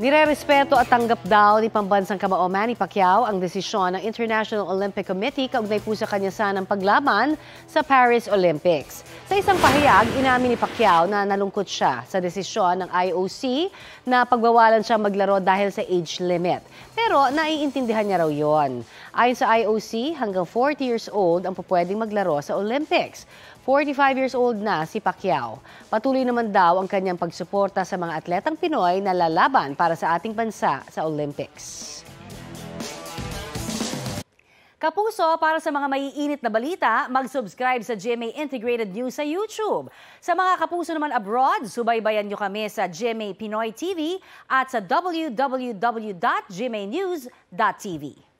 Nirerespeto at tanggap daw ni pambansang kamao Manny Pacquiao ang desisyon ng International Olympic Committee kaugnay po sa kanya sanang paglaban sa Paris Olympics. Sa isang pahayag, inamin ni Pacquiao na nalungkot siya sa desisyon ng IOC na pagbawalan siya maglaro dahil sa age limit. Pero naiintindihan niya raw yon. Ayon sa IOC, hanggang 40 years old ang pupwedeng maglaro sa Olympics. 45 years old na si Pacquiao. Patuloy naman daw ang kanyang pagsuporta sa mga atletang Pinoy na lalaban para sa ating bansa sa Olympics. Kapuso, para sa mga maiinit na balita, mag-subscribe sa GMA Integrated News sa YouTube. Sa mga kapuso naman abroad, subaybayan nyo kami sa GMA Pinoy TV at sa www.gmanews.tv.